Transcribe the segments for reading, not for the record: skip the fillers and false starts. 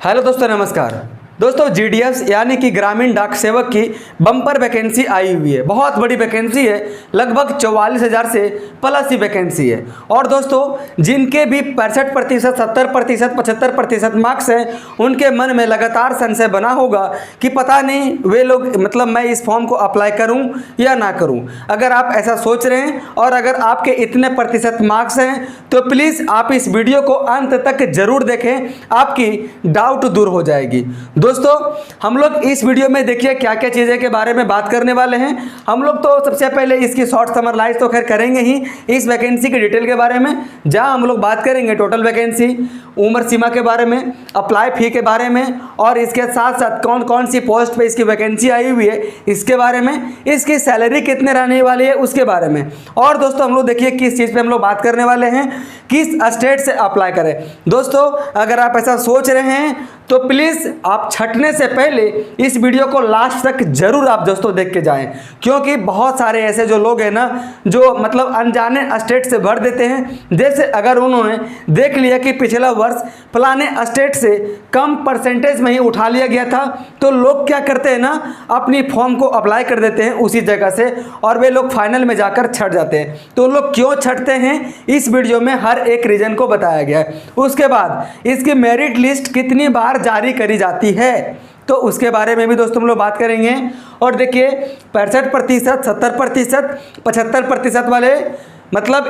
Hello दोस्तों, नमस्कार। दोस्तों, जीडीएस यानी कि ग्रामीण डाक सेवक की बम्पर वैकेंसी आई हुई है। बहुत बड़ी वैकेंसी है, लगभग 44,000 से प्लस ही वैकेंसी है। और दोस्तों, जिनके भी 65%, 70%, 75% मार्क्स हैं, उनके मन में लगातार संशय बना होगा कि पता नहीं वे लोग मैं इस फॉर्म को अप्लाई करूं या ना करूं। अगर आप ऐसा सोच रहे हैं और अगर आपके इतने प्रतिशत मार्क्स हैं तो प्लीज़ आप इस वीडियो को अंत तक जरूर देखें, आपकी डाउट दूर हो जाएगी। दोस्तों, हम लोग इस वीडियो में देखिए क्या क्या चीज़ें के बारे में बात करने वाले हैं। हम लोग तो सबसे पहले इसकी शॉर्ट समराइज तो खैर करेंगे ही इस वैकेंसी के डिटेल के बारे में, जहां हम लोग बात करेंगे टोटल वैकेंसी, उम्र सीमा के बारे में, अप्लाई फी के बारे में, और इसके साथ साथ कौन कौन सी पोस्ट पे इसकी वैकेंसी आई हुई है इसके बारे में, इसकी सैलरी कितने रहने वाली है उसके बारे में। और दोस्तों, हम लोग देखिए किस चीज़ पे हम लोग बात करने वाले हैं, किस स्टेट से अप्लाई करें। दोस्तों, अगर आप ऐसा सोच रहे हैं तो प्लीज़ आप छटने से पहले इस वीडियो को लास्ट तक जरूर आप दोस्तों देख के जाएं, क्योंकि बहुत सारे ऐसे जो लोग हैं ना, जो अनजाने स्टेट से भर देते हैं। जैसे अगर उन्होंने देख लिया कि पिछला वर्ष फलाने स्टेट से कम परसेंटेज में ही उठा लिया गया था, तो लोग क्या करते हैं ना, अपनी फॉर्म को अप्लाई कर देते हैं उसी जगह से, और वे लोग फाइनल में जाकर छट जाते हैं। तो लोग क्यों छटते हैं, इस वीडियो में हर एक रीजन को बताया गया है। उसके बाद इसकी मेरिट लिस्ट कितनी बार जारी करी जाती है, तो उसके बारे में भी दोस्तों हम लोग बात करेंगे। और देखिए 65%, 70%, 75% वाले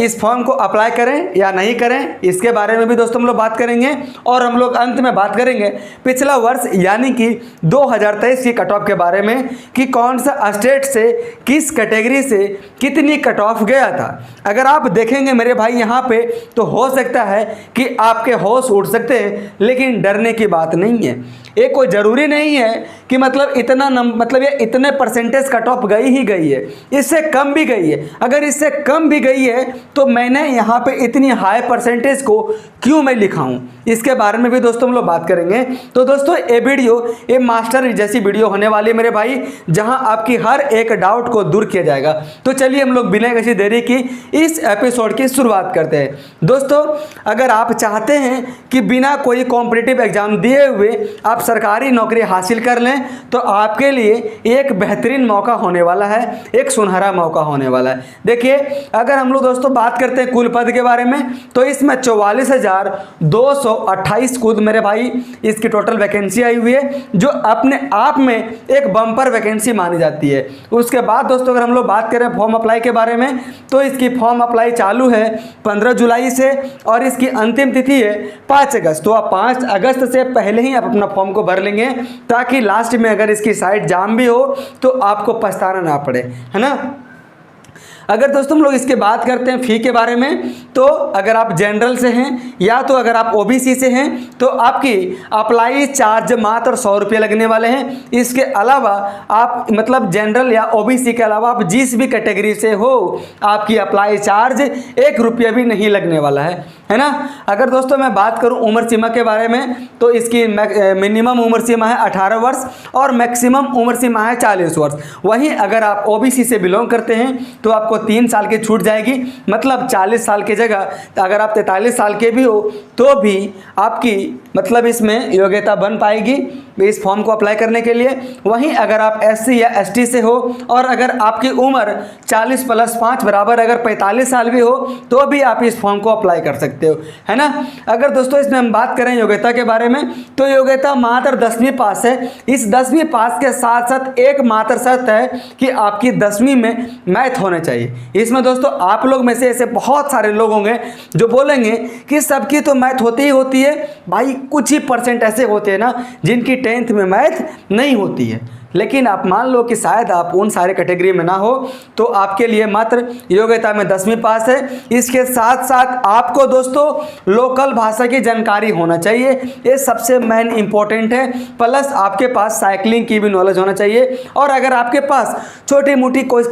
इस फॉर्म को अप्लाई करें या नहीं करें, इसके बारे में भी दोस्तों हम लोग बात करेंगे। और हम लोग अंत में बात करेंगे पिछला वर्ष यानी कि 2023 की कट ऑफ के बारे में, कि कौन सा स्टेट से किस कैटेगरी से कितनी कट ऑफ गया था। अगर आप देखेंगे मेरे भाई यहाँ पे, तो हो सकता है कि आपके होश उड़ सकते हैं, लेकिन डरने की बात नहीं है। ये कोई ज़रूरी नहीं है कि इतना ये इतने परसेंटेज कट ऑफ गई ही गई है, इससे कम भी गई है। अगर इससे कम भी गई है तो मैंने यहाँ पे इतनी हाई परसेंटेज को क्यों मैं लिखाऊं, इसके बारे में भी दोस्तों हम लोग बात करेंगे। तो दोस्तों, ये वीडियो ये मास्टर जैसी वीडियो होने वाली है मेरे भाई, जहां आपकी हर एक डाउट को दूर किया जाएगा। तो चलिए हम लोग बिना किसी देरी की इस एपिसोड की शुरुआत करते हैं। दोस्तों, अगर आप चाहते हैं कि बिना कोई कॉम्पिटिटिव एग्जाम दिए हुए आप सरकारी नौकरी हासिल कर लें, तो आपके लिए एक बेहतरीन मौका होने वाला है, एक सुनहरा मौका होने वाला है। देखिए, अगर हम लोग दोस्तों बात करते हैं कुल पद के बारे में, तो इसमें 44,228 कुल मेरे भाई इसकी टोटल वैकेंसी आई हुई है, जो अपने आप में एक बम्पर वैकेंसी मानी जाती है। उसके बाद दोस्तों, अगर हम लोग बात करें फॉर्म अप्लाई के बारे में, तो इसकी फॉर्म अप्लाई चालू है 15 जुलाई से, और इसकी अंतिम तिथि है 5 अगस्त। तो आप 5 अगस्त से पहले ही आप अपना फॉर्म को भर लेंगे, ताकि लास्ट में अगर इसकी साइट जाम भी हो तो आपको पछताना ना पड़े, है ना। अगर दोस्तों हम लोग इसके बात करते हैं फ़ी के बारे में, तो अगर आप जनरल से हैं या तो अगर आप ओबीसी से हैं, तो आपकी अप्लाई चार्ज मात्र 100 रुपये लगने वाले हैं। इसके अलावा आप जनरल या ओबीसी के अलावा आप जिस भी कैटेगरी से हो, आपकी अप्लाई चार्ज 1 रुपया भी नहीं लगने वाला है ना। अगर दोस्तों मैं बात करूं उम्र सीमा के बारे में, तो इसकी मिनिमम उम्र सीमा है 18 वर्ष और मैक्सिमम उम्र सीमा है 40 वर्ष। वहीं अगर आप ओबीसी से बिलोंग करते हैं तो आपको 3 साल की छूट जाएगी, 40 साल की जगह अगर आप 43 साल के भी हो तो भी आपकी इसमें योग्यता बन पाएगी इस फॉर्म को अप्लाई करने के लिए। वहीं अगर आप एससी या एसटी से हो और अगर आपकी उम्र 40 + 5 बराबर अगर 45 साल भी हो, तो भी आप इस फॉर्म को अप्लाई कर सकते हो, है ना। अगर दोस्तों इसमें हम बात करें योग्यता के बारे में, तो योग्यता मात्र 10वीं पास है। इस 10वीं पास के साथ साथ एक मात्र शर्त है कि आपकी 10वीं में मैथ होना चाहिए। इसमें दोस्तों आप लोग में से ऐसे बहुत सारे लोग होंगे जो बोलेंगे कि सबकी तो मैथ होती ही होती है भाई, कुछ ही % ऐसे होते हैं ना जिनकी 10th में मैथ नहीं होती है। लेकिन आप मान लो कि शायद आप उन सारे कैटेगरी में ना हो, तो आपके लिए मात्र योग्यता में 10वीं पास है। इसके साथ साथ आपको दोस्तों लोकल भाषा की जानकारी होना चाहिए, ये सबसे मेन इंपॉर्टेंट है। प्लस आपके पास साइकिलिंग की भी नॉलेज होना चाहिए, और अगर आपके पास छोटी मोटी कोई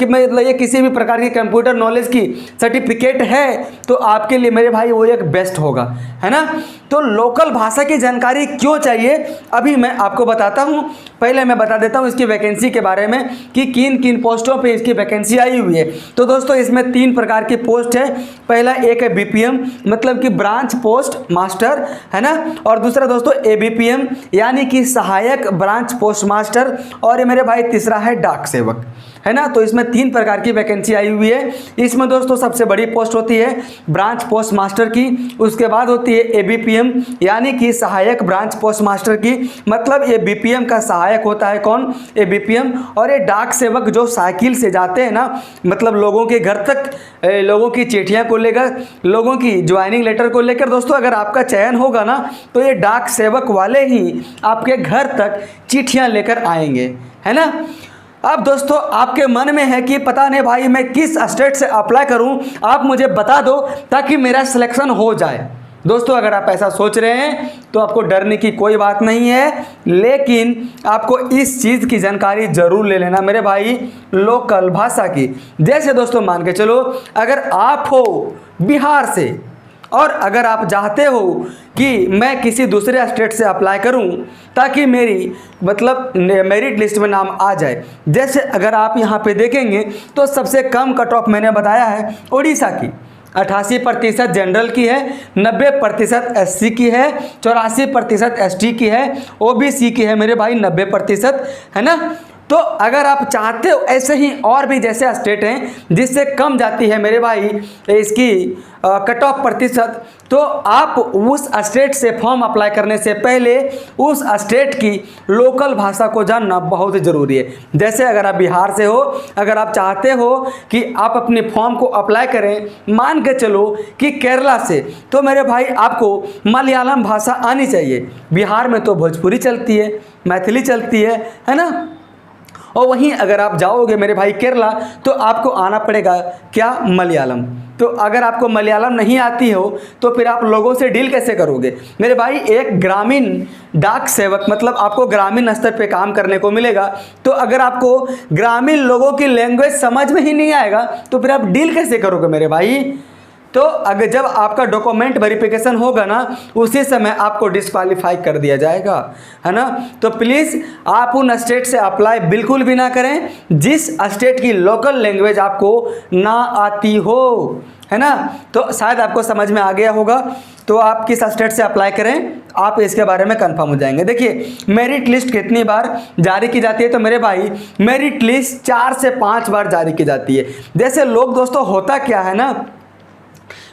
किसी भी प्रकार की कंप्यूटर नॉलेज की सर्टिफिकेट है, तो आपके लिए मेरे भाई वो एक बेस्ट होगा, है ना। तो लोकल भाषा की जानकारी क्यों चाहिए, अभी मैं आपको बताता हूँ। पहले मैं बता देता हूँ उसकी वैकेंसी के बारे में कि किन किन पोस्टों पे इसकी वैकेंसी आई हुई है। तो दोस्तों इसमें 3 प्रकार की पोस्ट है। पहला एक है बीपीएम मतलब कि ब्रांच पोस्ट मास्टर, है ना, और दूसरा दोस्तों एबीपीएम यानी कि सहायक ब्रांच पोस्ट मास्टर, और ये मेरे भाई तीसरा है डाक सेवक, है ना। तो इसमें 3 प्रकार की वैकेंसी आई हुई है। इसमें दोस्तों सबसे बड़ी पोस्ट होती है ब्रांच पोस्ट मास्टर की, उसके बाद होती है एबीपीएम यानी कि सहायक ब्रांच पोस्ट मास्टर की, मतलब ये बीपीएम का सहायक होता है कौन, एबीपीएम। और ये डाक सेवक जो साइकिल से जाते हैं ना, मतलब लोगों के घर तक लोगों की चिट्ठियां को लेकर, लोगों की ज्वाइनिंग लेटर को लेकर। दोस्तों अगर आपका चयन होगा ना तो ये डाक सेवक वाले ही आपके घर तक चिट्ठियां लेकर आएंगे, है ना। अब दोस्तों आपके मन में है कि पता नहीं भाई मैं किस स्टेट से अप्लाई करूं, आप मुझे बता दो ताकि मेरा सिलेक्शन हो जाए। दोस्तों अगर आप ऐसा सोच रहे हैं तो आपको डरने की कोई बात नहीं है, लेकिन आपको इस चीज़ की जानकारी ज़रूर ले लेना मेरे भाई, लोकल भाषा की। जैसे दोस्तों मान के चलो अगर आप हो बिहार से और अगर आप चाहते हो कि मैं किसी दूसरे स्टेट से अप्लाई करूं ताकि मेरी मतलब मेरिट लिस्ट में नाम आ जाए, जैसे अगर आप यहां पे देखेंगे तो सबसे कम कट ऑफ मैंने बताया है उड़ीसा की, 88% जनरल की है, 90% एससी की है, 84% एसटी की है, ओबीसी की है मेरे भाई 90%, है ना। तो अगर आप चाहते हो ऐसे ही और भी जैसे स्टेट हैं जिससे कम जाती है मेरे भाई इसकी कट ऑफ प्रतिशत, तो आप उस स्टेट से फॉर्म अप्लाई करने से पहले उस स्टेट की लोकल भाषा को जानना बहुत ज़रूरी है। जैसे अगर आप बिहार से हो, अगर आप चाहते हो कि आप अपने फॉर्म को अप्लाई करें, मान के चलो कि केरला से, तो मेरे भाई आपको मलयालम भाषा आनी चाहिए। बिहार में तो भोजपुरी चलती है, मैथिली चलती है ना। और वहीं अगर आप जाओगे मेरे भाई केरला तो आपको आना पड़ेगा क्या, मलयालम। तो अगर आपको मलयालम नहीं आती हो तो फिर आप लोगों से डील कैसे करोगे मेरे भाई। एक ग्रामीण डाक सेवक मतलब आपको ग्रामीण स्तर पे काम करने को मिलेगा, तो अगर आपको ग्रामीण लोगों की लैंग्वेज समझ में ही नहीं आएगा तो फिर आप डील कैसे करोगे मेरे भाई। तो अगर जब आपका डॉक्यूमेंट वेरिफिकेशन होगा ना उसी समय आपको डिस्क्वालीफाई कर दिया जाएगा, है ना। तो प्लीज़ आप उन स्टेट से अप्लाई बिल्कुल भी ना करें जिस स्टेट की लोकल लैंग्वेज आपको ना आती हो, है ना। तो शायद आपको समझ में आ गया होगा। तो आप किस स्टेट से अप्लाई करें आप इसके बारे में कंफर्म हो जाएंगे। देखिए मेरिट लिस्ट कितनी बार जारी की जाती है, तो मेरे भाई मेरिट लिस्ट 4 से 5 बार जारी की जाती है। जैसे लोग दोस्तों होता क्या है ना,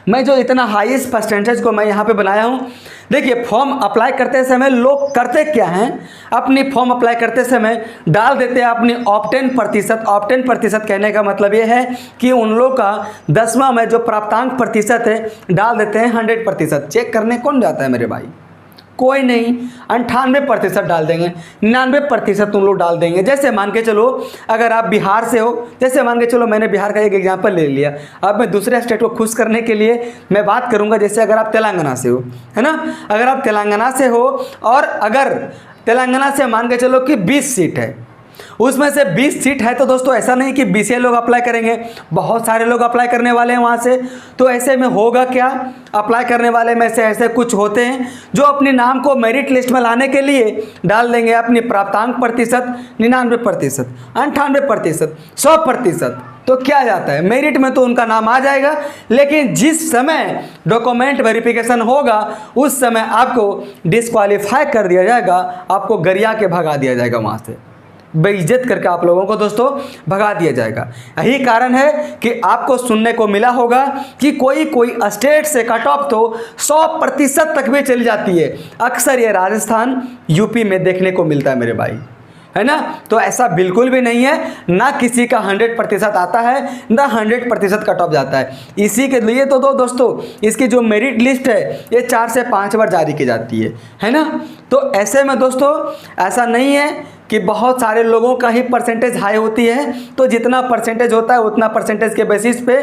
मैं जो इतना हाईएस्ट परसेंटेज को मैं यहाँ पे बनाया हूँ, देखिए फॉर्म अप्लाई करते समय लोग करते क्या हैं, अपनी फॉर्म अप्लाई करते समय डाल देते हैं अपनी ऑप्टेन प्रतिशत। ऑप्टेन प्रतिशत कहने का मतलब ये है कि उन लोग का 10वां में जो प्राप्तांक प्रतिशत है डाल देते हैं 100%। चेक करने कौन जाता है मेरे भाई, कोई नहीं। 98% डाल देंगे, 99% उन लोग डाल देंगे। जैसे मान के चलो अगर आप बिहार से हो, जैसे मान के चलो मैंने बिहार का एक एग्जांपल ले लिया, अब मैं दूसरे स्टेट को खुश करने के लिए मैं बात करूंगा। जैसे अगर आप तेलंगाना से हो, है ना, अगर आप तेलंगाना से हो और अगर तेलंगाना से मान के चलो कि 20 सीट है, उसमें से 20 सीट है, तो दोस्तों ऐसा नहीं कि 20 लोग अप्लाई करेंगे, बहुत सारे लोग अप्लाई करने वाले हैं वहाँ से। तो ऐसे में होगा क्या, अप्लाई करने वाले में से ऐसे कुछ होते हैं जो अपने नाम को मेरिट लिस्ट में लाने के लिए डाल देंगे अपनी प्राप्तांक प्रतिशत 99%, 98%, 100%। तो क्या जाता है मेरिट में तो उनका नाम आ जाएगा, लेकिन जिस समय डॉक्यूमेंट वेरिफिकेशन होगा उस समय आपको डिस्क्वालीफाई कर दिया जाएगा, आपको गरिया के भगा दिया जाएगा, वहाँ से बेइज्जत करके आप लोगों को दोस्तों भगा दिया जाएगा। यही कारण है कि आपको सुनने को मिला होगा कि कोई कोई स्टेट से कट ऑफ तो 100% तक भी चली जाती है। अक्सर ये राजस्थान यूपी में देखने को मिलता है मेरे भाई, है ना। तो ऐसा बिल्कुल भी नहीं है, ना किसी का 100% आता है ना 100% कट ऑफ जाता है। इसी के लिए तो दोस्तों इसकी जो मेरिट लिस्ट है ये 4 से 5 बार जारी की जाती है ना। तो ऐसे में दोस्तों ऐसा नहीं है कि बहुत सारे लोगों का ही परसेंटेज हाई होती है, तो जितना परसेंटेज होता है उतना परसेंटेज के बेसिस पे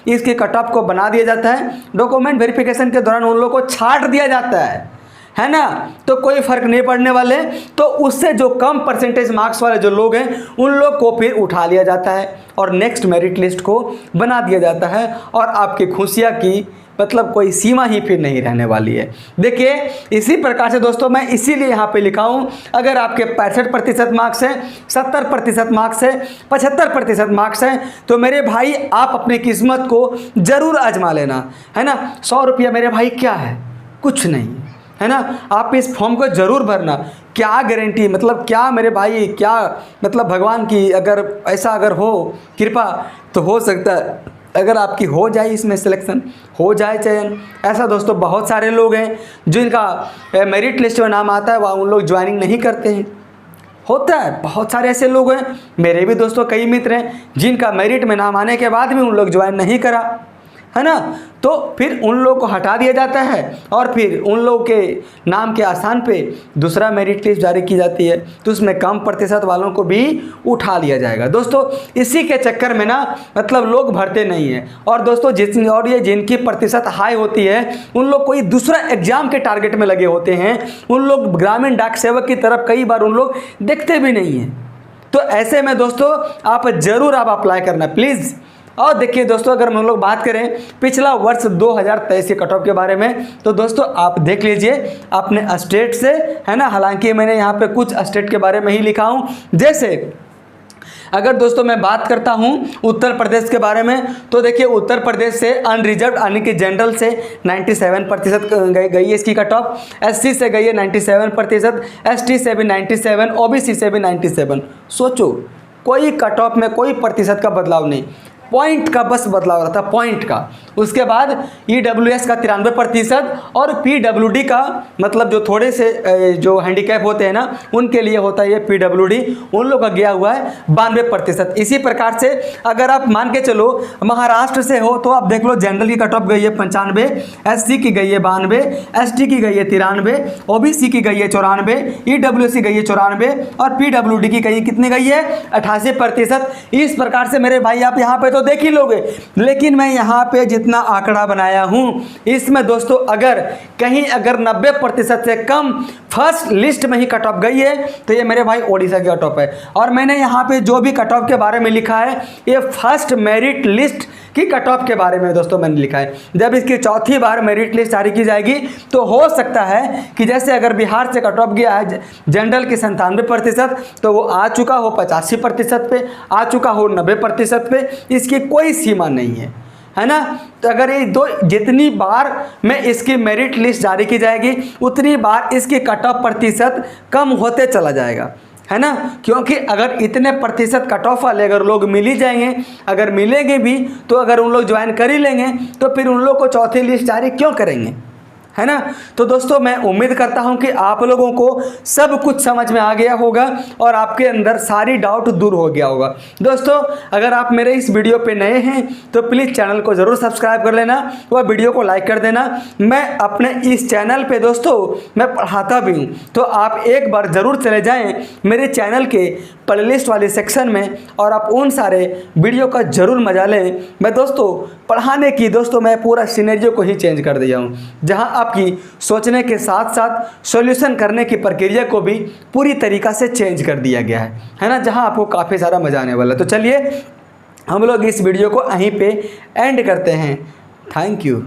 इसके कट ऑफ को बना दिया जाता है। डॉक्यूमेंट वेरिफिकेशन के दौरान उन लोगों को छांट दिया जाता है है ना, तो कोई फ़र्क नहीं पड़ने वाले। तो उससे जो कम परसेंटेज मार्क्स वाले जो लोग हैं उन लोग को फिर उठा लिया जाता है और नेक्स्ट मेरिट लिस्ट को बना दिया जाता है और आपकी खुशियाँ की मतलब कोई सीमा ही फिर नहीं रहने वाली है। देखिए इसी प्रकार से दोस्तों मैं इसीलिए यहाँ पे लिखा हूँ, अगर आपके 65% मार्क्स हैं, 70% मार्क्स है, 75% मार्क्स हैं, तो मेरे भाई आप अपनी किस्मत को ज़रूर आजमा लेना, है ना। 100 रुपया मेरे भाई क्या है, कुछ नहीं, है ना। आप इस फॉर्म को ज़रूर भरना। क्या गारंटी, मतलब क्या मेरे भाई, क्या मतलब भगवान की अगर ऐसा अगर हो कृपा तो हो सकता है अगर आपकी हो जाए इसमें सिलेक्शन, हो जाए चयन। ऐसा दोस्तों बहुत सारे लोग हैं जिनका मेरिट लिस्ट में नाम आता है वह उन लोग ज्वाइनिंग नहीं करते हैं, होता है। बहुत सारे ऐसे लोग हैं, मेरे भी दोस्तों कई मित्र हैं जिनका मेरिट में नाम आने के बाद भी उन लोग ज्वाइन नहीं करा, है ना। तो फिर उन लोगों को हटा दिया जाता है और फिर उन लोगों के नाम के आसान पे दूसरा मेरिट लिस्ट जारी की जाती है, तो उसमें कम प्रतिशत वालों को भी उठा लिया जाएगा। दोस्तों इसी के चक्कर में ना मतलब लोग भरते नहीं हैं। और दोस्तों ये जिनकी प्रतिशत हाई होती है उन लोग कोई दूसरा एग्जाम के टारगेट में लगे होते हैं, उन लोग ग्रामीण डाक सेवक की तरफ कई बार उन लोग देखते भी नहीं हैं। तो ऐसे में दोस्तों आप ज़रूर आप अप्लाई करना प्लीज़। और देखिए दोस्तों अगर हम लोग बात करें पिछला वर्ष 2023 के कट ऑफ के बारे में, तो दोस्तों आप देख लीजिए अपने स्टेट से, है ना। हालांकि मैंने यहाँ पे कुछ स्टेट के बारे में ही लिखा हूँ। जैसे अगर दोस्तों मैं बात करता हूँ उत्तर प्रदेश के बारे में, तो देखिए उत्तर प्रदेश से अनरिजर्व यानी कि जनरल से 97% गई है इसकी कट ऑफ, SC से गई है 97%, ST से भी 97, OBC से भी 97। सोचो कोई कट ऑफ में कोई प्रतिशत का बदलाव नहीं, पॉइंट का बस बदलाव रहता है, पॉइंट का। उसके बाद EWS का 93% और PWD का मतलब जो थोड़े से जो हैंडीकैप होते हैं ना उनके लिए होता है ये PWD, उन लोग का गया हुआ है 92%। इसी प्रकार से अगर आप मान के चलो महाराष्ट्र से हो तो आप देख लो जनरल की कट ऑफ गई है 95, SC की गई है 92, ST की गई है 93, OBC की गई है 94, EWC गई है 94 और PWD की गई कितनी गई है 88%। इस प्रकार से मेरे भाई आप यहाँ पे तो देख ही लोगे, लेकिन मैं यहाँ पे जितना आंकड़ा बनाया हूँ इसमें दोस्तों अगर कहीं अगर 90% से कम फर्स्ट लिस्ट में ही कट ऑफ गई है तो ये मेरे भाई ओडिशा की कट ऑफ है। और मैंने यहाँ पे जो भी कट ऑफ के बारे में लिखा है ये फर्स्ट मेरिट लिस्ट की कट ऑफ के बारे में दोस्तों मैंने लिखा है। जब इसकी चौथी बार मेरिट लिस्ट जारी की जाएगी तो हो सकता है कि जैसे अगर बिहार से कट ऑफ गया है जनरल की 97% तो वो आ चुका हो 85% पे, आ चुका हो 90% पे, इसकी कोई सीमा नहीं है ना। तो अगर ये दो जितनी बार में इसकी मेरिट लिस्ट जारी की जाएगी उतनी बार इसकी कट ऑफ प्रतिशत कम होते चला जाएगा, है ना। क्योंकि अगर इतने प्रतिशत कट ऑफ वाले अगर लोग मिल ही जाएंगे, अगर मिलेंगे भी तो अगर उन लोग ज्वाइन कर ही लेंगे तो फिर उन लोग को चौथी लिस्ट जारी क्यों करेंगे, है ना। तो दोस्तों मैं उम्मीद करता हूं कि आप लोगों को सब कुछ समझ में आ गया होगा और आपके अंदर सारी डाउट दूर हो गया होगा। दोस्तों अगर आप मेरे इस वीडियो पे नए हैं तो प्लीज़ चैनल को ज़रूर सब्सक्राइब कर लेना व वीडियो को लाइक कर देना। मैं अपने इस चैनल पे दोस्तों मैं पढ़ाता भी हूँ, तो आप एक बार ज़रूर चले जाएँ मेरे चैनल के प्लेलिस्ट वाले सेक्शन में और आप उन सारे वीडियो का ज़रूर मजा लें। मैं दोस्तों पढ़ाने की दोस्तों मैं पूरा सिनेरियो को ही चेंज कर दिया हूँ, जहाँ आपकी सोचने के साथ साथ सॉल्यूशन करने की प्रक्रिया को भी पूरी तरीक़ा से चेंज कर दिया गया है ना, जहाँ आपको काफ़ी सारा मजा आने वाला है। तो चलिए हम लोग इस वीडियो को यहीं पे एंड करते हैं। Thank you.